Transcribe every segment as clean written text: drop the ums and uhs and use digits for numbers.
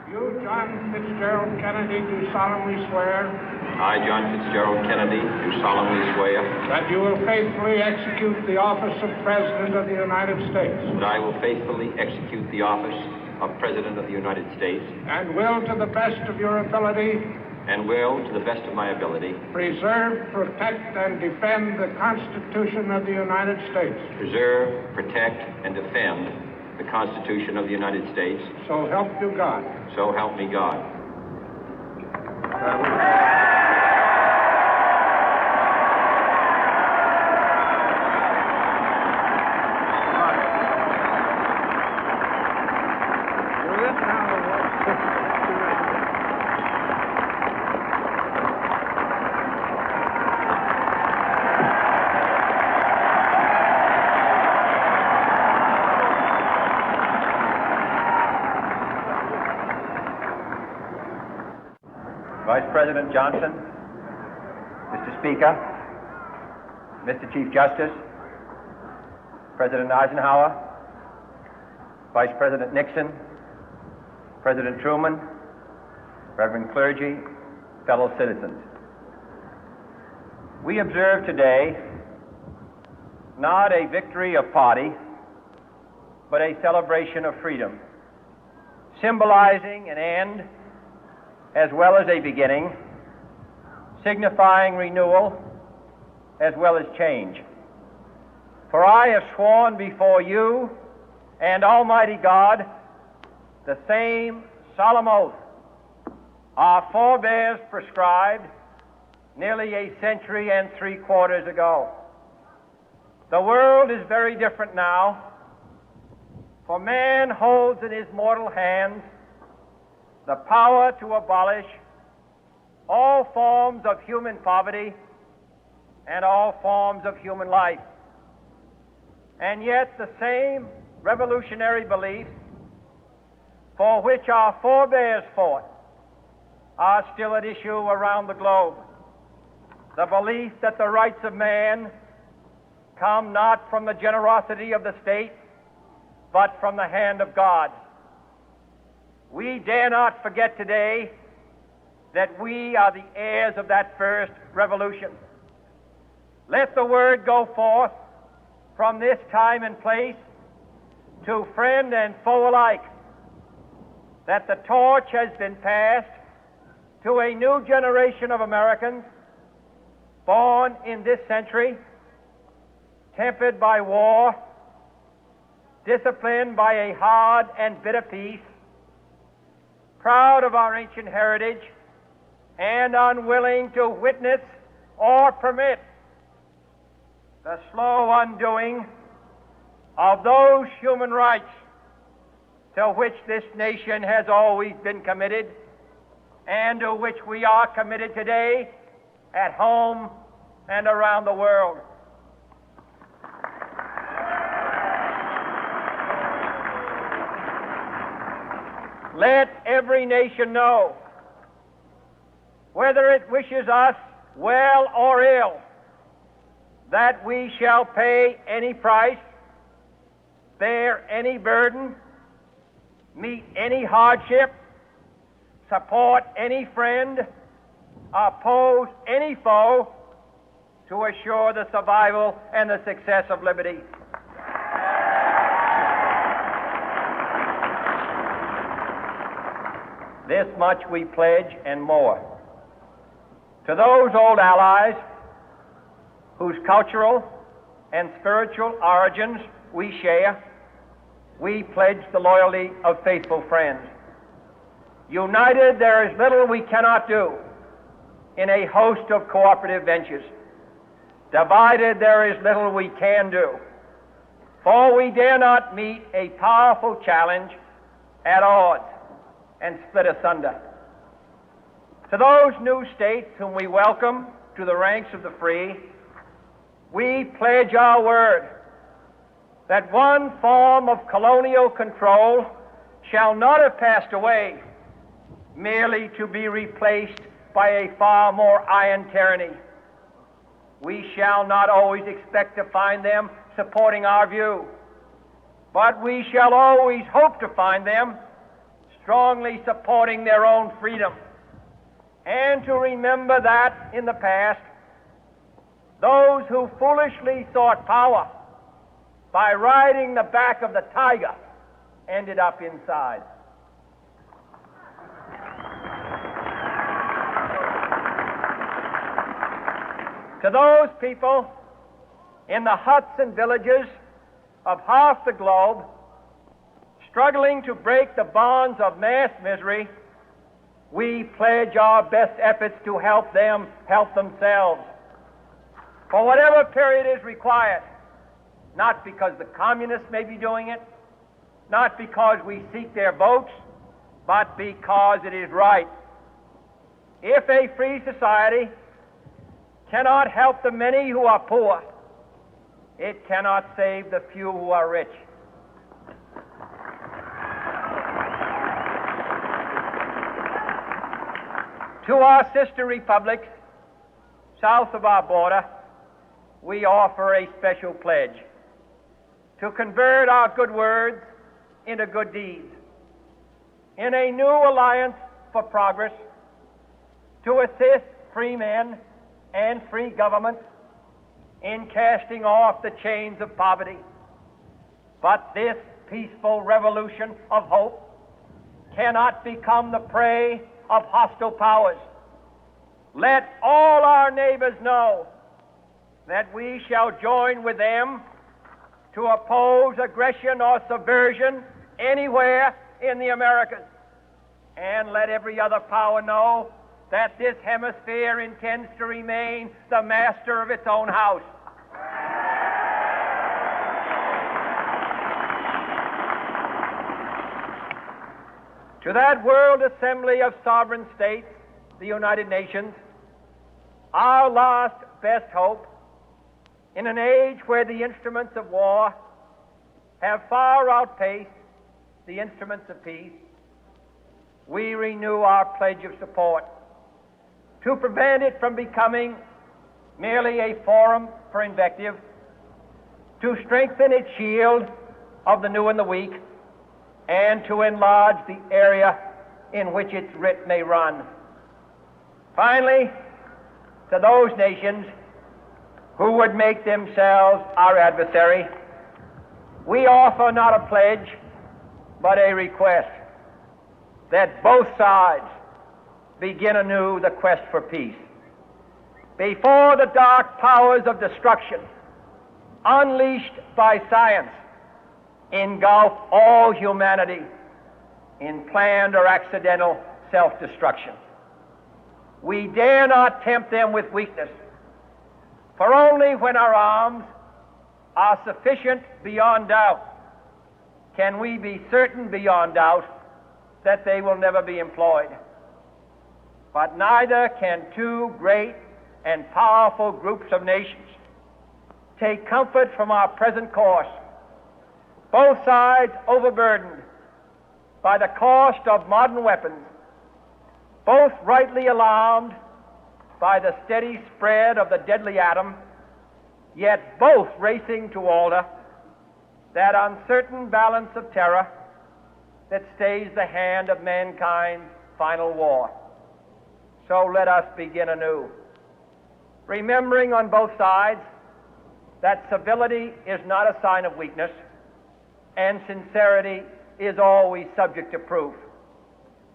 You, John Fitzgerald Kennedy, do solemnly swear. I, John Fitzgerald Kennedy, do solemnly swear. That you will faithfully execute the office of President of the United States. That I will faithfully execute the office of President of the United States. And will, to the best of your ability. And will, to the best of my ability. Preserve, protect, and defend the Constitution of the United States. Preserve, protect, and defend the Constitution of the United States. So help you God. So help me God. Vice President Johnson, Mr. Speaker, Mr. Chief Justice, President Eisenhower, Vice President Nixon, President Truman, Reverend clergy, fellow citizens. We observe today not a victory of party, but a celebration of freedom, symbolizing an end as well as a beginning, signifying renewal as well as change. For I have sworn before you and Almighty God the same solemn oath our forebears prescribed nearly a century and 3/4 ago. The world is very different now, for man holds in his mortal hands the power to abolish all forms of human poverty and all forms of human life. And yet the same revolutionary beliefs for which our forebears fought are still at issue around the globe. The belief that the rights of man come not from the generosity of the state, but from the hand of God. We dare not forget today that we are the heirs of that first revolution. Let the word go forth from this time and place to friend and foe alike that the torch has been passed to a new generation of Americans born in this century, tempered by war, disciplined by a hard and bitter peace, proud of our ancient heritage, and unwilling to witness or permit the slow undoing of those human rights to which this nation has always been committed and to which we are committed today at home and around the world. Let every nation know, whether it wishes us well or ill, that we shall pay any price, bear any burden, meet any hardship, support any friend, oppose any foe to assure the survival and the success of liberty. This much we pledge and more. To those old allies whose cultural and spiritual origins we share, we pledge the loyalty of faithful friends. United, there is little we cannot do in a host of cooperative ventures. Divided, there is little we can do, for we dare not meet a powerful challenge at odds and split asunder. To those new states whom we welcome to the ranks of the free, we pledge our word that one form of colonial control shall not have passed away, merely to be replaced by a far more iron tyranny. We shall not always expect to find them supporting our view, but we shall always hope to find them strongly supporting their own freedom, and to remember that in the past, those who foolishly sought power by riding the back of the tiger ended up inside. To those people in the huts and villages of half the globe struggling to break the bonds of mass misery, we pledge our best efforts to help them help themselves for whatever period is required, not because the communists may be doing it, not because we seek their votes, but because it is right. If a free society cannot help the many who are poor, it cannot save the few who are rich. To our sister republics south of our border, we offer a special pledge to convert our good words into good deeds, in a new alliance for progress, to assist free men and free governments in casting off the chains of poverty. But this peaceful revolution of hope cannot become the prey of hostile powers. Let all our neighbors know that we shall join with them to oppose aggression or subversion anywhere in the Americas. And let every other power know that this hemisphere intends to remain the master of its own house. To that World Assembly of Sovereign States, the United Nations, our last best hope, in an age where the instruments of war have far outpaced the instruments of peace, we renew our pledge of support to prevent it from becoming merely a forum for invective, to strengthen its shield of the new and the weak, and to enlarge the area in which its writ may run. Finally, to those nations who would make themselves our adversary, we offer not a pledge, but a request that both sides begin anew the quest for peace. Before the dark powers of destruction, unleashed by science, engulf all humanity in planned or accidental self-destruction, we dare not tempt them with weakness, for only when our arms are sufficient beyond doubt can we be certain beyond doubt that they will never be employed. But neither can two great and powerful groups of nations take comfort from our present course, both sides overburdened by the cost of modern weapons, both rightly alarmed by the steady spread of the deadly atom, yet both racing to alter that uncertain balance of terror that stays the hand of mankind's final war. So let us begin anew, remembering on both sides that civility is not a sign of weakness, and sincerity is always subject to proof.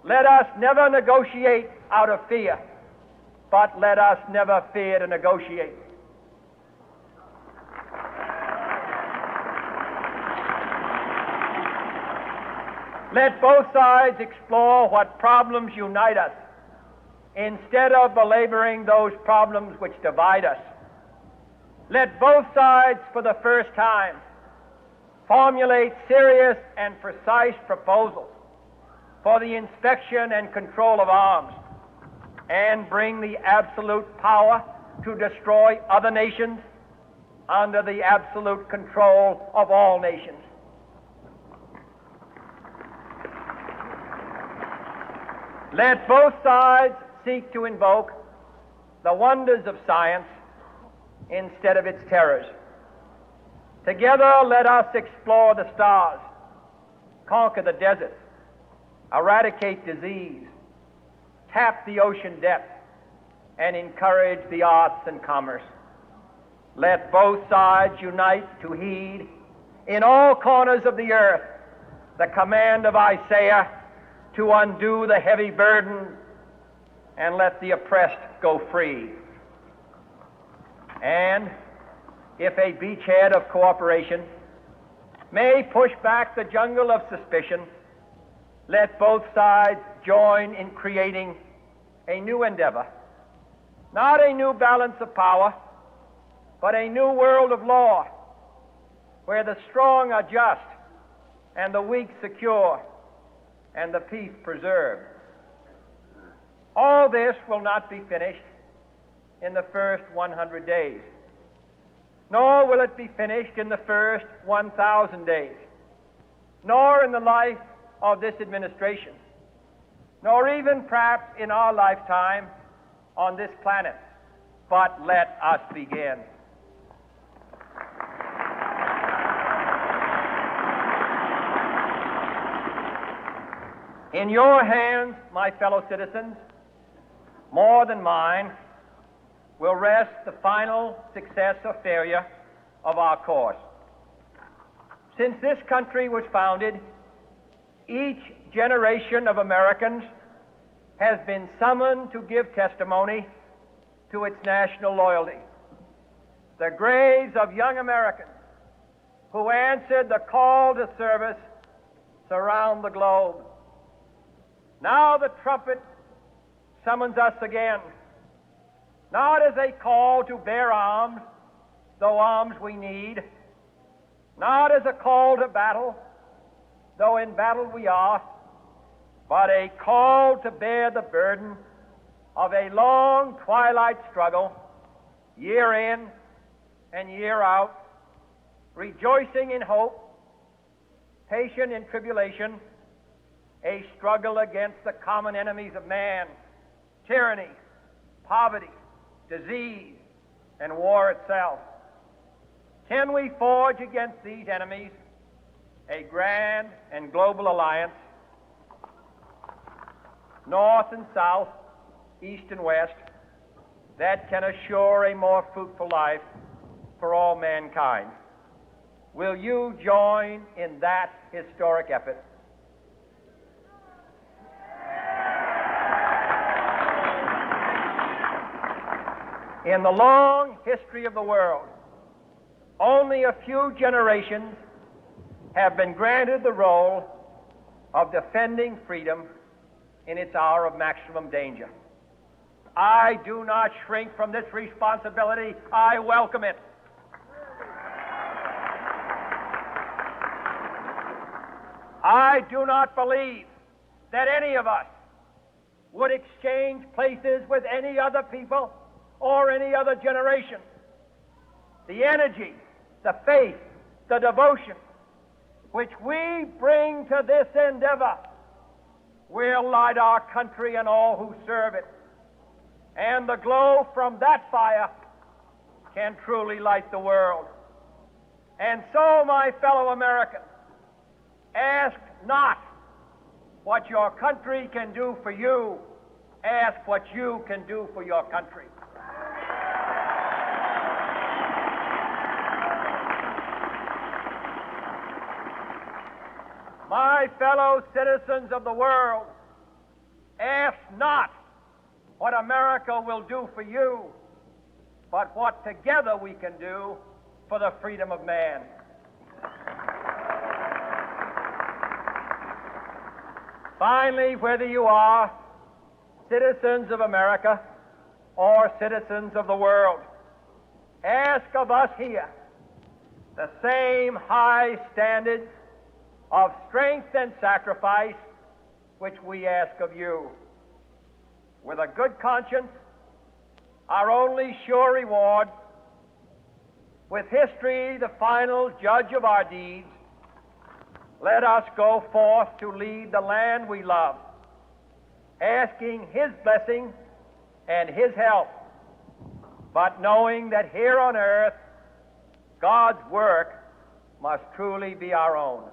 Let us never negotiate out of fear, but let us never fear to negotiate. Let both sides explore what problems unite us, instead of belaboring those problems which divide us. Let both sides, for the first time, formulate serious and precise proposals for the inspection and control of arms, and bring the absolute power to destroy other nations under the absolute control of all nations. Let both sides seek to invoke the wonders of science instead of its terrors. Together, let us explore the stars, conquer the deserts, eradicate disease, tap the ocean depth, and encourage the arts and commerce. Let both sides unite to heed in all corners of the earth the command of Isaiah to undo the heavy burden and let the oppressed go free. And if a beachhead of cooperation may push back the jungle of suspicion, let both sides join in creating a new endeavor, not a new balance of power, but a new world of law, where the strong are just and the weak secure and the peace preserved. All this will not be finished in the first 100 days, nor will it be finished in the first 1,000 days, nor in the life of this administration, nor even perhaps in our lifetime on this planet. But let us begin. In your hands, my fellow citizens, more than mine, will rest the final success or failure of our course. Since this country was founded, each generation of Americans has been summoned to give testimony to its national loyalty. The graves of young Americans who answered the call to service surround the globe. Now the trumpet summons us again, not as a call to bear arms, though arms we need, not as a call to battle, though in battle we are, but a call to bear the burden of a long twilight struggle, year in and year out, rejoicing in hope, patient in tribulation, a struggle against the common enemies of man, tyranny, poverty, disease, and war itself. Can we forge against these enemies a grand and global alliance, north and south, east and west, that can assure a more fruitful life for all mankind? Will you join in that historic effort? In the long history of the world, only a few generations have been granted the role of defending freedom in its hour of maximum danger. I do not shrink from this responsibility. I welcome it. I do not believe that any of us would exchange places with any other people or any other generation. The energy, the faith, the devotion which we bring to this endeavor will light our country and all who serve it. And the glow from that fire can truly light the world. And so, my fellow Americans, ask not what your country can do for you, ask what you can do for your country. My fellow citizens of the world, ask not what America will do for you, but what together we can do for the freedom of man. Finally, whether you are citizens of America or citizens of the world, ask of us here the same high standards of strength and sacrifice which we ask of you. With a good conscience, our only sure reward, with history the final judge of our deeds, let us go forth to lead the land we love, asking His blessing and His help, but knowing that here on earth, God's work must truly be our own.